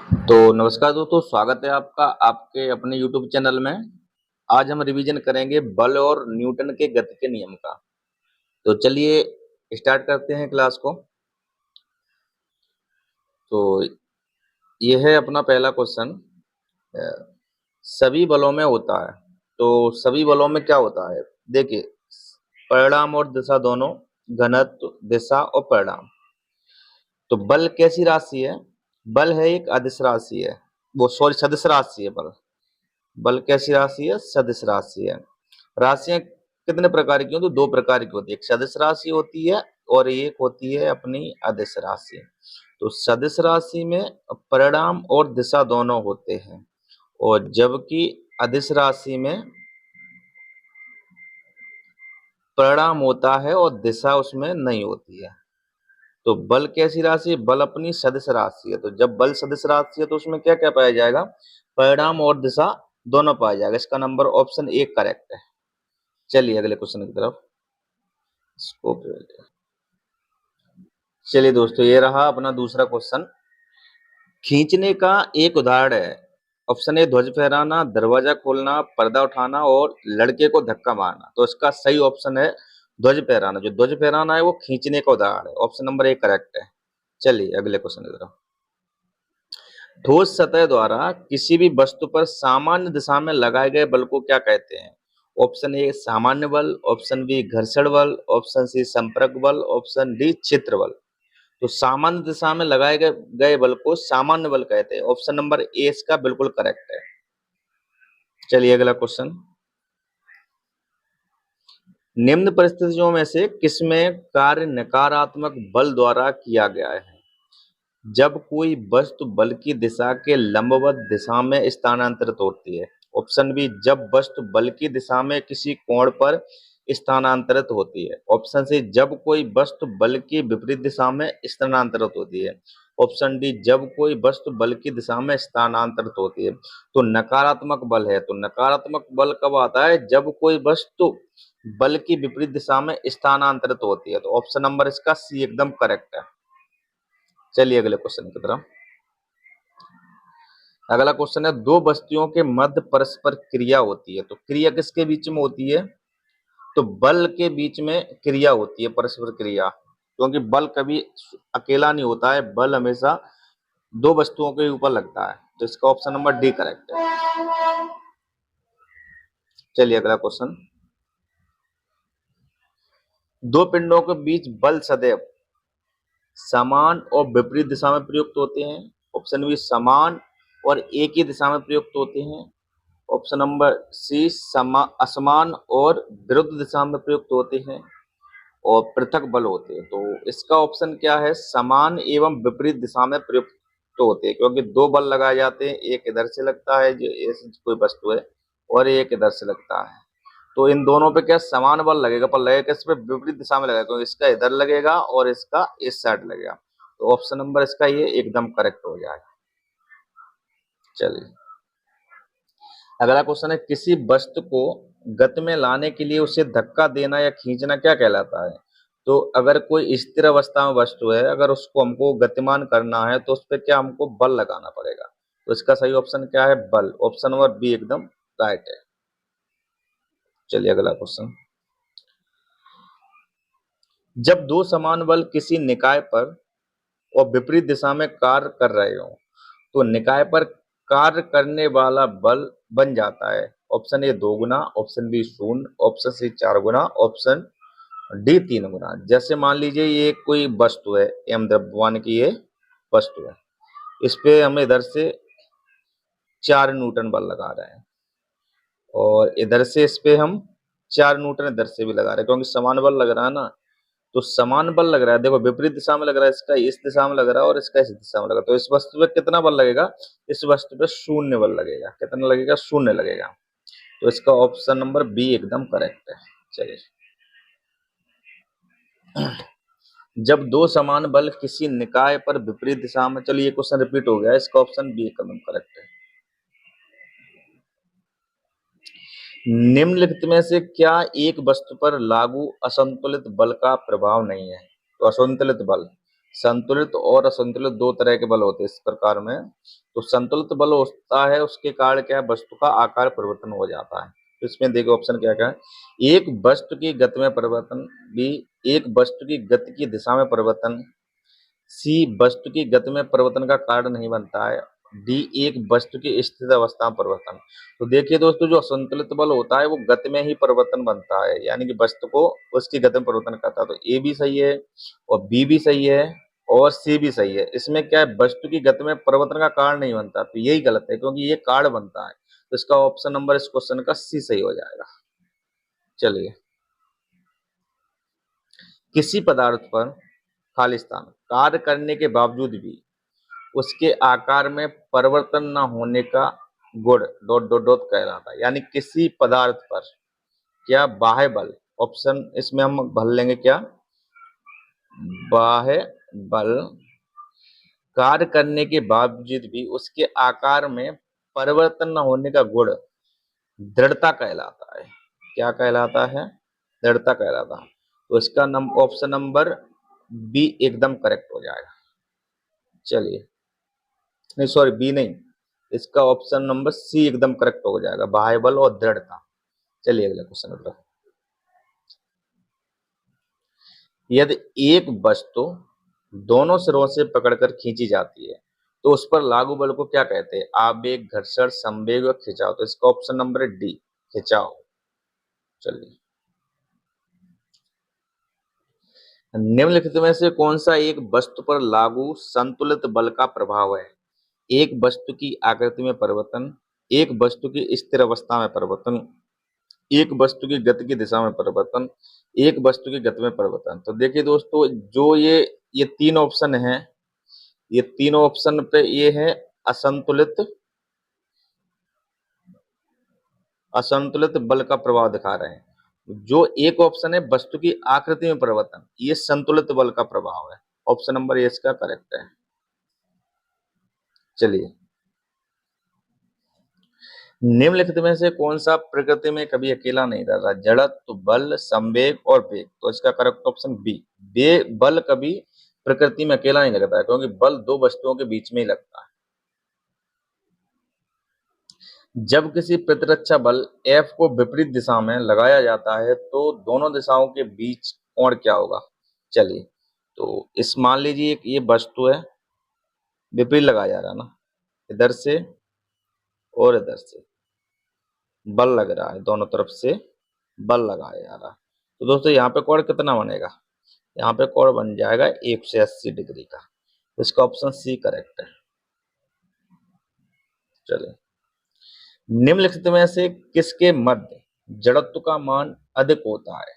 तो नमस्कार दोस्तों, स्वागत है आपका आपके अपने यूट्यूब चैनल में। आज हम रिवीजन करेंगे बल और न्यूटन के गति के नियम का। तो चलिए स्टार्ट करते हैं क्लास को। तो ये है अपना पहला क्वेश्चन। सभी बलों में होता है। तो सभी बलों में क्या होता है, देखिए, परिणाम और दिशा दोनों, घनत्व, दिशा और परिणाम। तो बल कैसी राशि है? बल है एक अदिश राशि है, वो सॉरी सदिश राशि है। बल बल कैसी राशि है? सदिश राशि है। राशियां कितने प्रकार की होती? दो प्रकार की होती है, एक सदिश राशि होती है और एक होती है अपनी अदिश राशि। तो सदिश राशि में परिणाम और दिशा दोनों होते हैं, और जबकि अदिश राशि में परिणाम होता है और दिशा उसमें नहीं होती है। तो बल कैसी राशि है? बल अपनी सदिश राशि है। तो जब बल सदिश राशि है तो उसमें क्या क्या पाया जाएगा? परिणाम और दिशा दोनों पाया जाएगा। इसका नंबर ऑप्शन ए करेक्ट है। चलिए अगले क्वेश्चन की तरफ इसको। चलिए दोस्तों, ये रहा अपना दूसरा क्वेश्चन। खींचने का एक उदाहरण है। ऑप्शन ए ध्वज फहराना, दरवाजा खोलना, पर्दा उठाना और लड़के को धक्का मारना। तो इसका सही ऑप्शन है ध्वज फहराना। जो ध्वज फहराना है वो खींचने का उदाहरण है। ऑप्शन नंबर ए करेक्ट है। चलिए अगले क्वेश्चन की तरफ। ठोस सतह द्वारा किसी भी वस्तु पर सामान्य दिशा में लगाए गए बल को क्या कहते हैं? ऑप्शन ए सामान्य बल, ऑप्शन बी घर्षण बल, ऑप्शन सी संपर्क बल, ऑप्शन डी क्षेत्र बल। तो सामान्य दिशा में लगाए गए बल को सामान्य बल कहते हैं। ऑप्शन नंबर ए इसका बिल्कुल करेक्ट है। चलिए अगला क्वेश्चन। निम्न परिस्थितियों में से किसमें कार्य नकारात्मक बल द्वारा किया गया है? जब कोई वस्तु बल की दिशा के लंबवत दिशा में स्थानांतरित होती है। ऑप्शन बी जब वस्तु बल की दिशा में किसी कोण पर स्थानांतरित होती है। ऑप्शन सी जब कोई वस्तु बल की विपरीत दिशा में स्थानांतरित होती है। ऑप्शन डी जब कोई वस्तु बल की दिशा में स्थानांतरित होती है। तो नकारात्मक बल है, तो नकारात्मक बल कब आता है? जब कोई वस्तु बल की विपरीत दिशा में स्थानांतरित होती है। तो ऑप्शन नंबर इसका सी एकदम करेक्ट है। चलिए अगले क्वेश्चन की तरफ। अगला क्वेश्चन है, दो वस्तुओं के मध्य परस्पर क्रिया होती है। तो क्रिया किसके बीच में होती है? तो बल के बीच में क्रिया होती है, परस्पर क्रिया। क्योंकि बल कभी अकेला नहीं होता है, बल हमेशा दो वस्तुओं के ऊपर लगता है। तो इसका ऑप्शन नंबर डी करेक्ट है। चलिए अगला क्वेश्चन। दो पिंडों के बीच बल सदैव समान और विपरीत दिशा में प्रयुक्त होते हैं। ऑप्शन बी समान और एक ही दिशा में प्रयुक्त होते हैं। ऑप्शन नंबर सी असमान और विरुद्ध दिशा में प्रयुक्त होते हैं और पृथक बल होते हैं। तो इसका ऑप्शन क्या है? समान एवं विपरीत दिशा में प्रयुक्त होते हैं, क्योंकि दो बल लगाए जाते हैं, एक इधर से लगता है जो ऐसी कोई वस्तु है और एक इधर से लगता है। तो इन दोनों पे क्या समान बल लगेगा, पर लगेगा किस पे? विपरीत दिशा में लगेगा, क्योंकि इसका इधर लगेगा और इसका इस साइड लगेगा। तो ऑप्शन नंबर इसका ये एकदम करेक्ट हो जाएगा। चलिए अगला क्वेश्चन है, किसी वस्तु को गति में लाने के लिए उसे धक्का देना या खींचना क्या कहलाता है? तो अगर कोई स्थिर अवस्था में वस्तु है, अगर उसको हमको गतिमान करना है तो उस पर क्या हमको बल लगाना पड़ेगा? तो इसका सही ऑप्शन क्या है? बल। ऑप्शन नंबर बी एकदम राइट है। चलिए अगला क्वेश्चन। जब दो समान बल किसी निकाय पर और विपरीत दिशा में कार्य कर रहे हो तो निकाय पर कार्य करने वाला बल बन जाता है। ऑप्शन ए 2 गुना, ऑप्शन बी 0, ऑप्शन सी 4 गुना, ऑप्शन डी 3 गुना। जैसे मान लीजिए ये कोई वस्तु है, एम द्रव्यमान की ये वस्तु है, इस पे हम इधर से 4 न्यूटन बल लगा रहे हैं और इधर से इस पे हम 4 न्यूटन इधर से भी लगा रहे हैं, क्योंकि समान बल लग रहा है ना। तो समान बल लग रहा है, देखो विपरीत दिशा में लग रहा है, इसका इस दिशा में लग रहा है और इसका इस दिशा में लगा। तो इस वस्तु पे कितना बल लगेगा? इस वस्तु पे 0 बल लगेगा। कितना लगेगा? 0 लगेगा। तो इसका ऑप्शन नंबर बी एकदम करेक्ट है। चलिए, जब दो समान बल किसी निकाय पर विपरीत दिशा में, चलिए क्वेश्चन रिपीट हो गया, इसका ऑप्शन बी एकदम करेक्ट है। निम्नलिखित में से क्या एक वस्तु पर लागू असंतुलित बल का प्रभाव नहीं है? तो असंतुलित बल संतुलित और असंतुलित दो तरह के बल होते हैं इस प्रकार में। तो संतुलित बल होता है, उसके कारण क्या है, वस्तु का आकार परिवर्तन हो जाता है। तो इसमें देखो ऑप्शन क्या क्या है, एक वस्तु की गति में परिवर्तन, बी एक वस्तु की गति की दिशा में परिवर्तन, सी वस्तु की गति में परिवर्तन का कारण नहीं बनता है, डी एक वस्तु की स्थिर अवस्था में परिवर्तन। तो देखिए दोस्तों, जो असंतुलित बल होता है वो गति में ही परिवर्तन बनता है, यानी कि वस्तु को उसकी गति में परिवर्तन करता है। तो ए भी सही है और बी भी सही है और सी भी सही है। इसमें क्या है, वस्तु की गति में परिवर्तन का कारण नहीं बनता, तो यही गलत है क्योंकि ये कारण बनता है। तो इसका ऑप्शन नंबर इस क्वेश्चन का सी सही हो जाएगा। चलिए, किसी पदार्थ पर खाली स्थान कार्य करने के बावजूद भी उसके आकार में परिवर्तन न होने का गुण डॉट डॉट डॉट कहलाता है। यानी किसी पदार्थ पर क्या बाह्य बल, ऑप्शन इसमें हम भर लेंगे क्या, बाह्य बल कार्य करने के बावजूद भी उसके आकार में परिवर्तन न होने का गुण दृढ़ता कहलाता है। क्या कहलाता है, दृढ़ता कहलाता है। तो इसका ऑप्शन नंबर बी एकदम करेक्ट हो जाएगा। चलिए, नहीं सॉरी बी नहीं, इसका ऑप्शन नंबर सी एकदम करेक्ट हो जाएगा, बाह्य बल और दृढ़ता। चलिए अगला क्वेश्चन उठा, यदि एक वस्तु दोनों सिरों से पकड़कर खींची जाती है तो उस पर लागू बल को क्या कहते हैं, आवेग, घर्षण, संवेग और खिंचाव। तो इसका ऑप्शन नंबर है डी, खिंचाव। चलिए, निम्नलिखित में से कौन सा एक वस्तु पर लागू संतुलित बल का प्रभाव है, एक वस्तु की आकृति में परिवर्तन, एक वस्तु की स्थिर अवस्था में परिवर्तन, एक वस्तु की गति की दिशा में परिवर्तन, एक वस्तु की गति में परिवर्तन। तो देखिए दोस्तों, जो ये तीन ऑप्शन हैं, ये तीनों ऑप्शन पे ये है असंतुलित असंतुलित बल का प्रभाव दिखा रहे हैं। जो एक ऑप्शन है वस्तु की आकृति में परिवर्तन, ये संतुलित बल का प्रभाव है। ऑप्शन नंबर ए इसका करेक्ट है। चलिए, निम्नलिखित में से कौन सा प्रकृति में कभी अकेला नहीं रहता, जड़त्व, बल, संवेग और वेग। तो इसका करेक्ट ऑप्शन बी, बल कभी प्रकृति में अकेला नहीं लगता है क्योंकि बल दो वस्तुओं के बीच में ही लगता है। जब किसी प्रतिरक्षा बल F को विपरीत दिशा में लगाया जाता है तो दोनों दिशाओं के बीच कोण क्या होगा। चलिए, तो इस मान लीजिए एक ये वस्तु है, विपरीत लगाया जा रहा है ना, इधर से और इधर से बल लग रहा है, दोनों तरफ से बल लगाया जा रहा है। तो दोस्तों यहाँ पे कोण कितना बनेगा, यहाँ पे कोण बन जाएगा 180 डिग्री का। तो इसका ऑप्शन सी करेक्ट है। चलिए, निम्नलिखित में से किसके मध्य जड़त्व का मान अधिक होता है,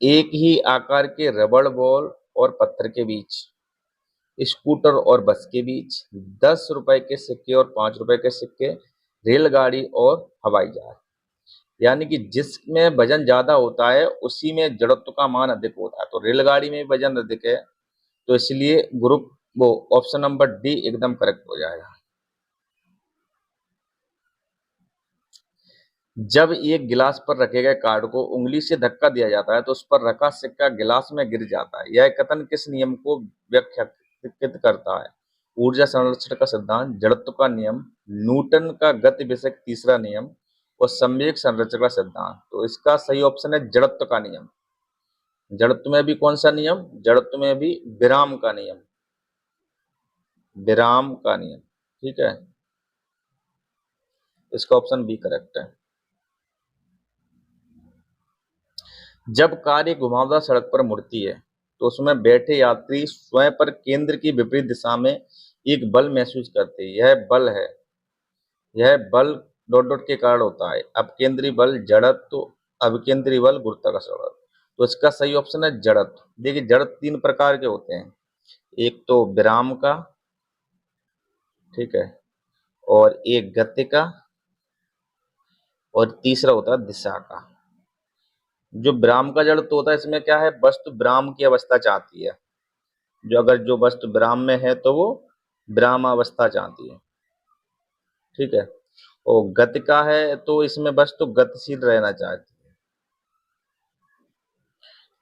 एक ही आकार के रबड़ बॉल और पत्थर के बीच, स्कूटर और बस के बीच, 10 रुपए के सिक्के और 5 रुपए के सिक्के, रेलगाड़ी और हवाई जहाज। यानी कि जिसमें वजन ज्यादा होता है उसी में जड़त्व का मान अधिक होता है। तो रेलगाड़ी में वजन अधिक है, तो इसलिए ग्रुप वो ऑप्शन नंबर डी एकदम करेक्ट हो जाएगा। जब एक गिलास पर रखे गए कार्ड को उंगली से धक्का दिया जाता है तो उस पर रखा सिक्का गिलास में गिर जाता है। यह कथन किस नियम को व्याख्यायित करता है, ऊर्जा संरक्षण का सिद्धांत, जड़त्व का नियम, न्यूटन का गति विषयक तीसरा नियम और संवेग संरक्षण का सिद्धांत। तो इसका सही ऑप्शन है जड़त्व का नियम। जड़त्व में भी कौन सा नियम, जड़त्व में भी विराम का नियम, विराम का नियम। ठीक है, इसका ऑप्शन बी करेक्ट है। जब कार एक घुमावदार सड़क पर मुड़ती है तो उसमें बैठे यात्री स्वयं पर केंद्र की विपरीत दिशा में एक बल महसूस करते हैं। यह बल डॉट डॉट के कारण होता है, अपकेंद्री बल, जड़त्व, अभिकेंद्री बल, गुरुत्वाकर्षण बल। तो इसका सही ऑप्शन है जड़त्व। देखिए, जड़त्व तीन प्रकार के होते हैं, एक तो विराम का, ठीक है, और एक गति का, और तीसरा होता है दिशा का। जो विराम का जड़त्व होता है इसमें क्या है, वस्तु विराम की अवस्था चाहती है। जो वस्तु विराम में है तो वो विराम अवस्था चाहती है, ठीक है। और गति का है तो इसमें वस्तु गतिशील रहना चाहती है,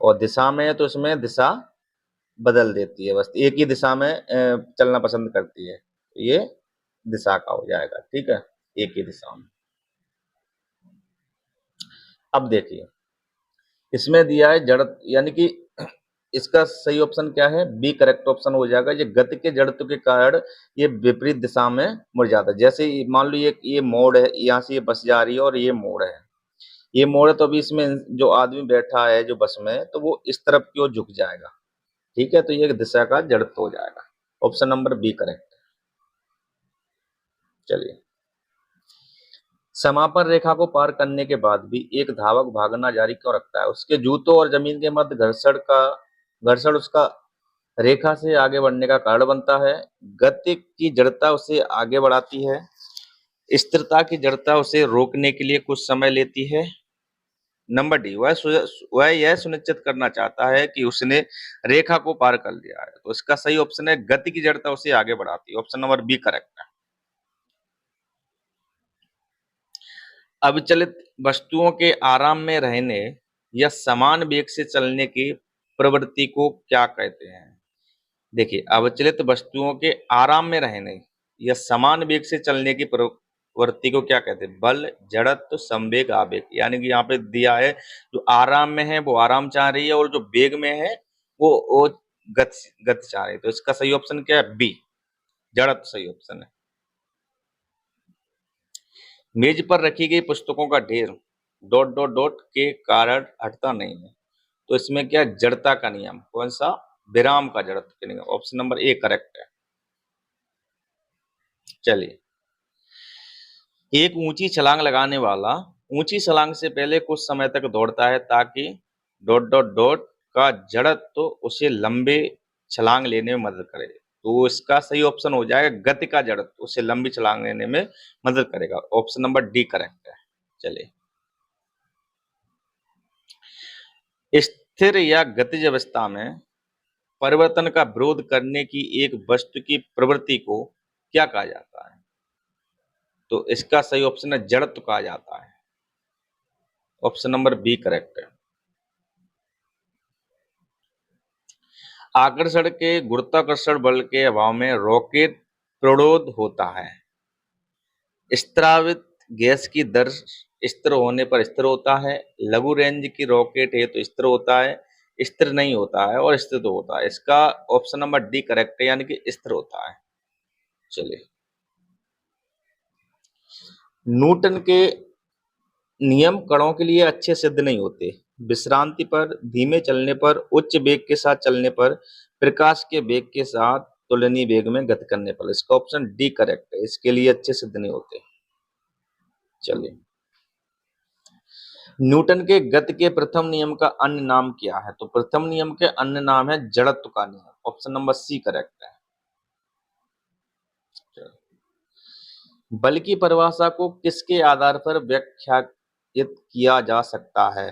और दिशा में है तो इसमें दिशा बदल देती है, बस एक ही दिशा में चलना पसंद करती है। ये दिशा का हो जाएगा, ठीक है, एक ही दिशा में। अब देखिए, इसमें दिया है जड़, यानी कि इसका सही ऑप्शन क्या है, बी करेक्ट ऑप्शन हो जाएगा। ये गति के जड़त्व के कारण ये विपरीत दिशा में मुड़ जाता है। जैसे मान लो ये मोड़ है, यहाँ से ये बस जा रही है और ये मोड़ है, ये मोड़ है, तो अभी इसमें जो आदमी बैठा है जो बस में, तो वो इस तरफ की ओर झुक जाएगा, ठीक है, तो ये दिशा का जड़त्व हो जाएगा। Option number B correct. चलिए, समापन रेखा को पार करने के बाद भी एक धावक भागना जारी क्यों रखता है? उसके जूतों और जमीन के मध्य घर्षण उसका रेखा से आगे बढ़ने का कारण बनता है। गति की जड़ता उसे आगे बढ़ाती है। स्थिरता की जड़ता उसे रोकने के लिए कुछ समय लेती है। नंबर डी, वह यह सुनिश्चित करना चाहता है कि उसने रेखा को पार कर लिया है। तो इसका सही ऑप्शन है गति की जड़ता उसे आगे बढ़ाती है। ऑप्शन नंबर बी करेक्ट है। अविचलित वस्तुओं के आराम में रहने या समान वेग से चलने की प्रवृत्ति को क्या कहते हैं? देखिए, अविचलित वस्तुओं के आराम में रहने या समान वेग से चलने की प्रवृत्ति को क्या कहते हैं? बल, जड़त्व, संवेग, आवेग। यानी कि यहाँ पे दिया है जो आराम में है वो आराम चाह रही है, और जो वेग में है वो गति चाह रही है। तो इसका सही ऑप्शन क्या है? बी, जड़त्व सही ऑप्शन है। मेज पर रखी गई पुस्तकों का ढेर डॉट डॉट डॉट के कारण हटता नहीं है। तो इसमें क्या, जड़ता का नियम, कौन सा? विराम का जड़त्व का नियम। ऑप्शन नंबर ए करेक्ट है। चलिए, एक ऊंची छलांग लगाने वाला ऊंची छलांग से पहले कुछ समय तक दौड़ता है ताकि डॉट डॉट डॉट का जड़त्व तो उसे लंबे छलांग लेने में मदद करे। तो इसका सही ऑप्शन हो जाएगा गति का जड़त्व उसे लंबी छलांग लेने में मदद करेगा। ऑप्शन नंबर डी करेक्ट है। चलिए, स्थिर या गतिज अवस्था में परिवर्तन का विरोध करने की एक वस्तु की प्रवृत्ति को क्या कहा जाता है? तो इसका सही ऑप्शन है जड़त्व कहा जाता है। ऑप्शन नंबर बी करेक्ट है। आकर्षण के गुरुत्वाकर्षण बल के अभाव में रॉकेट प्रणोद होता है। स्त्रावित गैस की दर स्थिर होने पर स्थिर होता है। लघु रेंज की रॉकेट है तो स्थिर होता है, स्थिर नहीं होता है और स्थिर होता है। इसका ऑप्शन नंबर डी करेक्ट है, यानी कि स्थिर होता है। चलिए, न्यूटन के नियम कणों के लिए अच्छे सिद्ध नहीं होते। विश्रांति पर, धीमे चलने पर, उच्च वेग के साथ चलने पर, प्रकाश के वेग के साथ तुलनीय वेग में गति करने पर। इसका ऑप्शन डी करेक्ट है, इसके लिए अच्छे सिद्ध नहीं होते। चलिए, न्यूटन के गति के प्रथम नियम का अन्य नाम क्या है? तो प्रथम नियम के अन्य नाम है जड़त्व का नियम। ऑप्शन नंबर सी करेक्ट है। बल की परिभाषा को किसके आधार पर व्याख्यायित किया जा सकता है?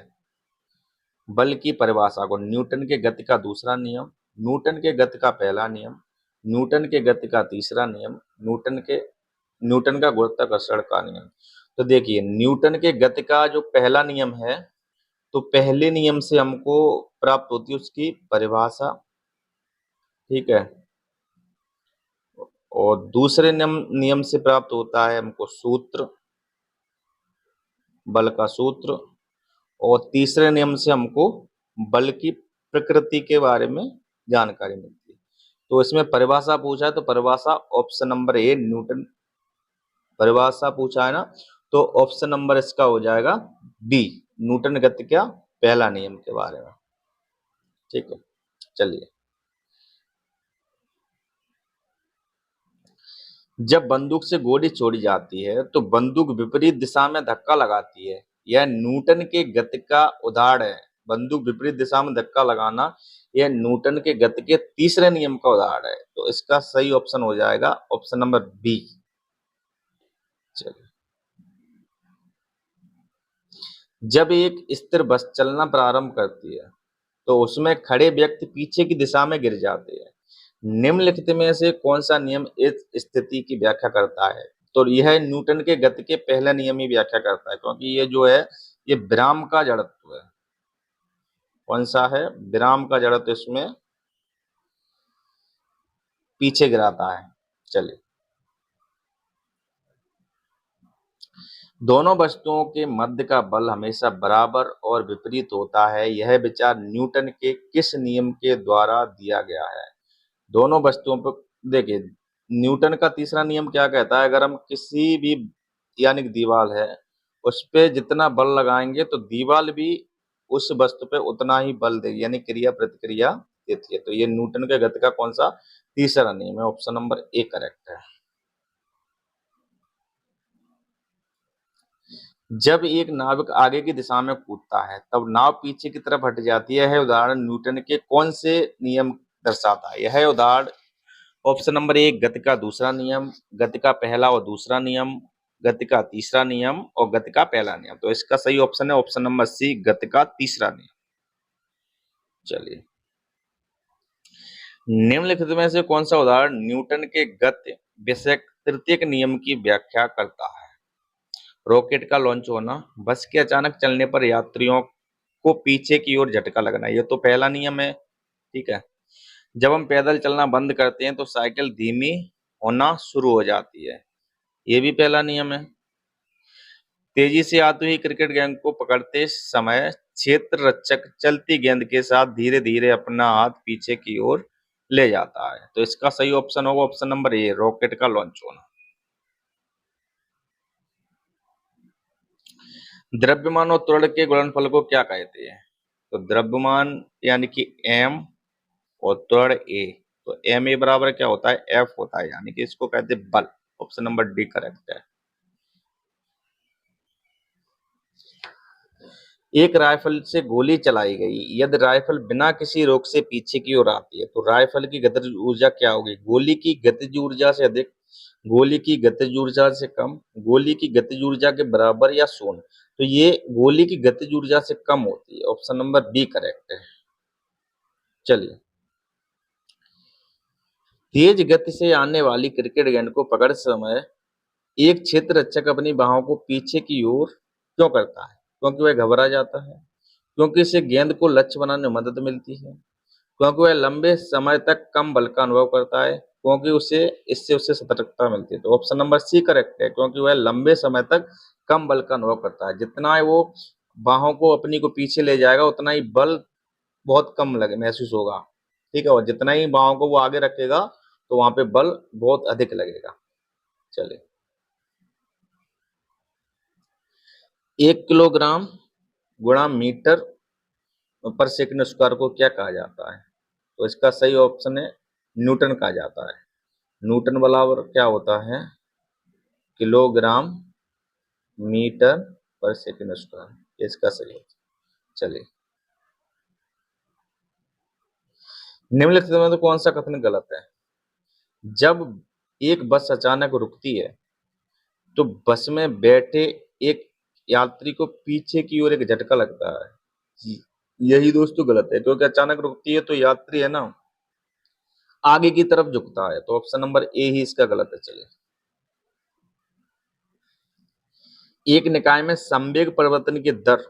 बल की परिभाषा को न्यूटन के गति का दूसरा नियम, न्यूटन के गति का पहला नियम, न्यूटन के गति का तीसरा नियम, न्यूटन का गुरुत्वाकर्षण का नियम। तो देखिए, न्यूटन के गति का जो पहला नियम है, तो पहले नियम से हमको प्राप्त होती है उसकी परिभाषा, ठीक है, और दूसरे नियम से प्राप्त होता है हमको सूत्र, बल का सूत्र, और तीसरे नियम से हमको बल की प्रकृति के बारे में जानकारी मिलती है। तो इसमें परिभाषा पूछा है तो परिभाषा ऑप्शन नंबर ए, न्यूटन परिभाषा पूछा है ना, तो ऑप्शन नंबर इसका हो जाएगा बी, न्यूटन गति का पहला नियम के बारे में। ठीक है, चलिए, जब बंदूक से गोली छोड़ी जाती है तो बंदूक विपरीत दिशा में धक्का लगाती है। यह न्यूटन के गति का उदाहरण है। बंदूक विपरीत दिशा में धक्का लगाना यह न्यूटन के गति के तीसरे नियम का उदाहरण है। तो इसका सही ऑप्शन हो जाएगा ऑप्शन नंबर बी। चलिए, जब एक स्थिर बस चलना प्रारंभ करती है तो उसमें खड़े व्यक्ति पीछे की दिशा में गिर जाते हैं। निम्नलिखित में से कौन सा नियम इस स्थिति की व्याख्या करता है? तो यह न्यूटन के गति के पहले नियम ही व्याख्या करता है, क्योंकि ये जो है ये विराम का जड़त्व है। कौन सा है? विराम का जड़त्व इसमें पीछे गिराता है। चलिए, दोनों वस्तुओं के मध्य का बल हमेशा बराबर और विपरीत होता है। यह विचार न्यूटन के किस नियम के द्वारा दिया गया है? दोनों वस्तुओं पर देखिए, न्यूटन का तीसरा नियम क्या कहता है? अगर हम किसी भी यानी कि दीवार है, उस पे जितना बल लगाएंगे तो दीवार भी उस वस्तु पे उतना ही बल देगी, यानी क्रिया प्रतिक्रिया देती है। तो ये न्यूटन के गति का कौन सा तीसरा नियम है? ऑप्शन नंबर ए करेक्ट है। जब एक नाविक आगे की दिशा में कूदता है तब नाव पीछे की तरफ हट जाती है। यह उदाहरण न्यूटन के कौन से नियम दर्शाता है? यह उदाहरण ऑप्शन नंबर एक गति का दूसरा नियम, गति का पहला और दूसरा नियम, गति का तीसरा नियम और गति का पहला नियम। तो इसका सही ऑप्शन है ऑप्शन नंबर सी, गति का तीसरा नियम। चलिए, निम्नलिखित में से कौन सा उदाहरण न्यूटन के गति विषयक तृतीयक नियम की व्याख्या करता है? रॉकेट का लॉन्च होना, बस के अचानक चलने पर यात्रियों को पीछे की ओर झटका लगना, ये तो पहला नियम है। ठीक है। जब हम पैदल चलना बंद करते हैं तो साइकिल धीमी होना शुरू हो जाती है, ये भी पहला नियम है। तेजी से आती हुई क्रिकेट गेंद को पकड़ते समय क्षेत्र रक्षक चलती गेंद के साथ धीरे धीरे अपना हाथ पीछे की ओर ले जाता है। तो इसका सही ऑप्शन होगा ऑप्शन नंबर ए, रॉकेट का लॉन्च होना। द्रव्यमान और त्वरण के गुणनफल को क्या कहते हैं? तो द्रव्यमान यानी कि m और त्वरण a, तो एम ए बराबर क्या होता है? एफ होता है, यानी कि इसको कहते हैं बल। ऑप्शन नंबर डी करेक्ट है। एक राइफल से गोली चलाई गई, यदि राइफल बिना किसी रोक से पीछे की ओर आती है तो राइफल की गतिज ऊर्जा क्या होगी? गोली की गतिज ऊर्जा से अधिक, गोली की गतिज ऊर्जा से कम, गोली की गतिज ऊर्जा के बराबर या शून्य। तो ये गोली की गतिज ऊर्जा से कम होती है, ऑप्शन नंबर बी करेक्ट है। चलिए, तेज गति से आने वाली क्रिकेट गेंद को पकड़ समय एक क्षेत्र रक्षक अपनी बाहों को पीछे की ओर क्यों करता है? क्योंकि वह घबरा जाता है, क्योंकि इसे गेंद को लक्ष्य बनाने में मदद मिलती है, क्योंकि वह लंबे समय तक कम बल का अनुभव करता है, क्योंकि उसे सतर्कता मिलती है। तो ऑप्शन नंबर सी करेक्ट है, क्योंकि वह लंबे समय तक कम बल का अनुभव करता है। जितना वो बाहों को अपनी को पीछे ले जाएगा उतना ही बल बहुत कम लगे महसूस होगा। ठीक है, और जितना ही बाहों को वो आगे रखेगा तो वहां पे बल बहुत अधिक लगेगा। चलिए, 1 किलोग्राम गुणा मीटर पर सेकंड स्क्वायर को क्या कहा जाता है? तो इसका सही ऑप्शन है न्यूटन कहा जाता है। न्यूटन बराबर क्या होता है? किलोग्राम मीटर पर सेकंड स्क्वायर, इसका सही होता है। चलिए, निम्नलिखित में तो कौन सा कथन गलत है? जब एक बस अचानक रुकती है तो बस में बैठे एक यात्री को पीछे की ओर एक झटका लगता है। यही दोस्तों गलत है, क्योंकि अचानक रुकती है तो यात्री है ना आगे की तरफ झुकता है। तो ऑप्शन नंबर ए ही इसका गलत है। चलिए, एक निकाय में संवेग परिवर्तन की दर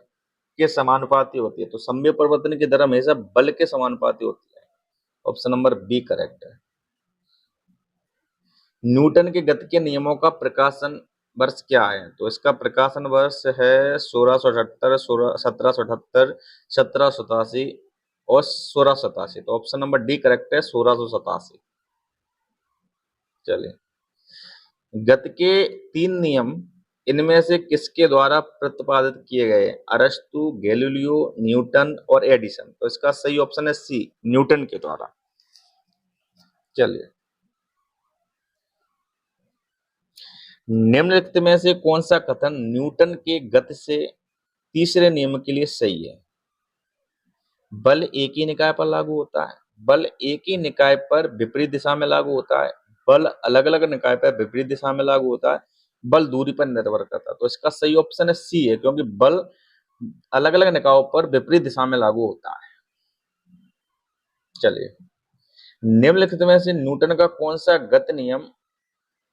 के समानुपाती होती है, तो संवेग परिवर्तन की दर हमेशा बल के समानुपाती होती है। ऑप्शन नंबर बी करेक्ट है। न्यूटन के गति के नियमों का प्रकाशन वर्ष क्या है? तो इसका प्रकाशन वर्ष है 1678, 1778, 1787 और 1687। तो ऑप्शन नंबर डी करेक्ट है, 1687। चलिए, गति के 3 नियम इनमें से किसके द्वारा प्रतिपादित किए गए? अरस्तु, गैलीलियो, न्यूटन और एडिसन। तो इसका सही ऑप्शन है सी, न्यूटन के द्वारा। चलिए, निम्नलिखित में से कौन सा कथन न्यूटन के गति से तीसरे नियम के लिए सही है? बल एक ही निकाय पर लागू होता है, बल एक ही निकाय पर विपरीत दिशा में लागू होता है, बल अलग अलग निकाय पर विपरीत दिशा में लागू होता है, बल दूरी पर निर्भर करता है। तो इसका सही ऑप्शन है सी है, क्योंकि बल अलग अलग निकायों पर विपरीत दिशा में लागू होता है। चलिए, निम्नलिखित में से न्यूटन का कौन सा गति नियम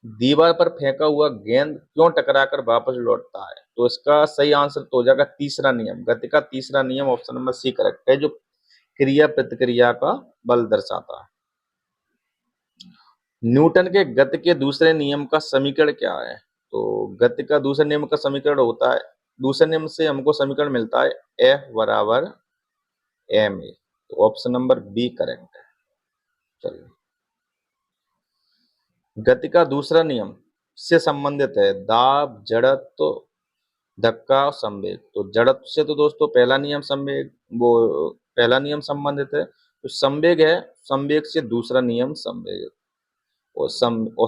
दीवार पर फेंका हुआ गेंद क्यों टकराकर वापस लौटता है? तो इसका सही आंसर तो हो जाएगा तीसरा नियम, गति का तीसरा नियम। ऑप्शन नंबर सी करेक्ट है, जो क्रिया प्रतिक्रिया का बल दर्शाता है। न्यूटन के गति के दूसरे नियम का समीकरण क्या है? तो गति का दूसरे नियम का समीकरण होता है, दूसरे नियम से हमको समीकरण मिलता है F बराबर ma। तो ऑप्शन नंबर बी करेक्ट है। चलिए, गति का दूसरा नियम से संबंधित है दाब, जड़त्व, धक्का, संवेग। तो जड़त्व से तो दोस्तों पहला नियम संवेग, वो पहला नियम संबंधित है। तो संवेग है, संवेग से दूसरा नियम संवेग, और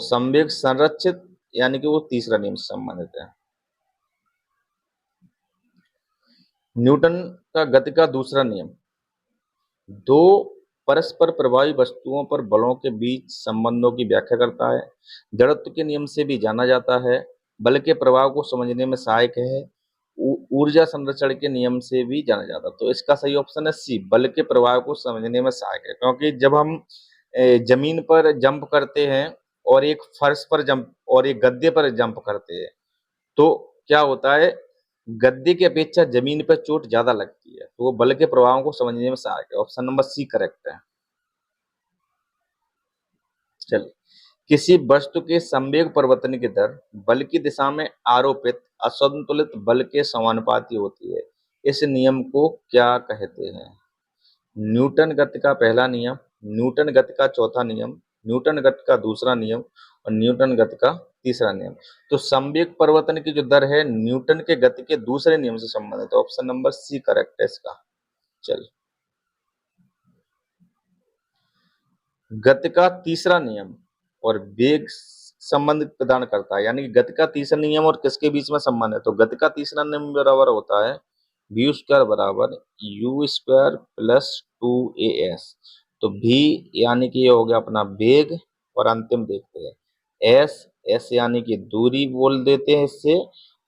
संवेग संरक्षित यानी कि वो तीसरा नियम से संबंधित है। न्यूटन का गति का दूसरा नियम दो परस्पर प्रभावी वस्तुओं पर बलों के बीच संबंधों की व्याख्या करता है। जड़त्व के नियम से भी जाना जाता है, बल के प्रभाव को समझने में सहायक है। ऊर्जा संरक्षण के नियम से भी जाना जाता है। तो इसका सही ऑप्शन है सी, बल के प्रभाव को समझने में सहायक है। क्योंकि जब हम जमीन पर जंप करते हैं और एक फर्श पर जंप और एक गद्दे पर जंप करते हैं, तो क्या होता है, गद्दे की अपेक्षा जमीन पर चोट ज्यादा लगती है। तो वो बल के प्रभावों को समझने में सहायक है। ऑप्शन नंबर सी करेक्ट है। चलिए, किसी वस्तु के संवेग परिवर्तन की दर बल की दिशा में आरोपित असंतुलित बल के समानुपाती होती है। इस नियम को क्या कहते हैं? न्यूटन गति का पहला नियम, न्यूटन गति का चौथा नियम, न्यूटन गति का दूसरा नियम और न्यूटन गति का तीसरा नियम। तो संवेग परिवर्तन की जो दर है न्यूटन के गति के दूसरे नियम से संबंधित है। ऑप्शन नंबर सी करेक्ट है इसका। चलिए, गति का तीसरा नियम और वेग संबंध प्रदान करता है, यानी कि गति का तीसरा नियम और किसके बीच में संबंध है? तो गति का तीसरा नियम बराबर होता है v स्क्वायर बराबर u स्क्वायर प्लस 2as। तो v यानी कि ये हो गया अपना वेग, और अंतिम देखते हैं s यानी कि दूरी बोल देते हैं इससे,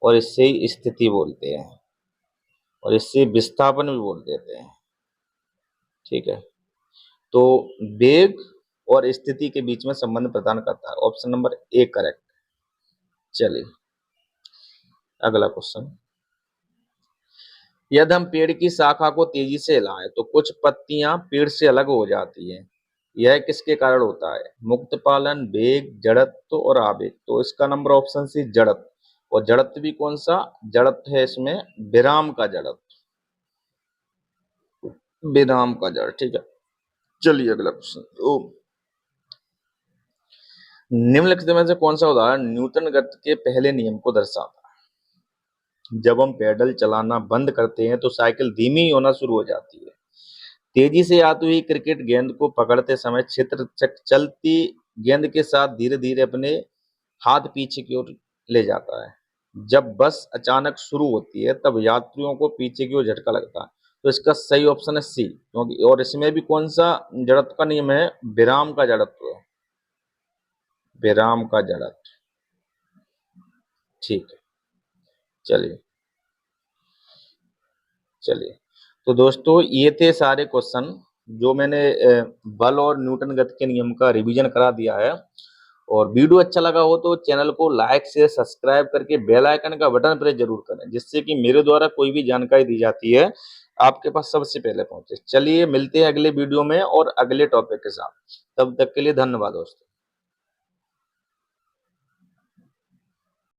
और इससे स्थिति बोलते हैं, और इससे विस्थापन भी बोल देते हैं। ठीक है, तो वेग और स्थिति के बीच में संबंध प्रदान करता है। Option number A correct. चलिए, अगला क्वेश्चन, यदि हम पेड़ की शाखा को तेजी से हिलाएं तो कुछ पत्तियां पेड़ से अलग हो जाती हैं। यह किसके कारण होता है? मुक्त पालन, वेग, जड़त्व और आवेग। तो इसका नंबर ऑप्शन सी जड़त्व। और जड़त्व भी कौन सा जड़त्व है इसमें? विराम का जड़त्व, विराम का जड़। ठीक है, चलिए अगला क्वेश्चन, निम्नलिखित में से कौन सा उदाहरण न्यूटन गति के पहले नियम को दर्शाता है? जब हम पैडल चलाना बंद करते हैं तो साइकिल धीमी होना शुरू हो जाती है। तेजी से आती हुई क्रिकेट गेंद को पकड़ते समय क्षेत्र चलती गेंद के साथ धीरे धीरे अपने हाथ पीछे की ओर ले जाता है। जब बस अचानक शुरू होती है तब यात्रियों को पीछे की ओर झटका लगता है। तो इसका सही ऑप्शन है सी, क्योंकि और इसमें भी कौन सा जड़त्व का नियम है? विराम का जड़त्व है, विराम का जड़त्व। ठीक है, चलिए चलिए, तो दोस्तों ये थे सारे क्वेश्चन जो मैंने बल और न्यूटन गति के नियम का रिवीजन करा दिया है। और वीडियो अच्छा लगा हो तो चैनल को लाइक शेयर सब्सक्राइब करके बेल आइकन का बटन प्रेस जरूर करें, जिससे कि मेरे द्वारा कोई भी जानकारी दी जाती है आपके पास सबसे पहले पहुंचे। चलिए, मिलते हैं अगले वीडियो में और अगले टॉपिक के साथ। तब तक के लिए धन्यवाद दोस्तों।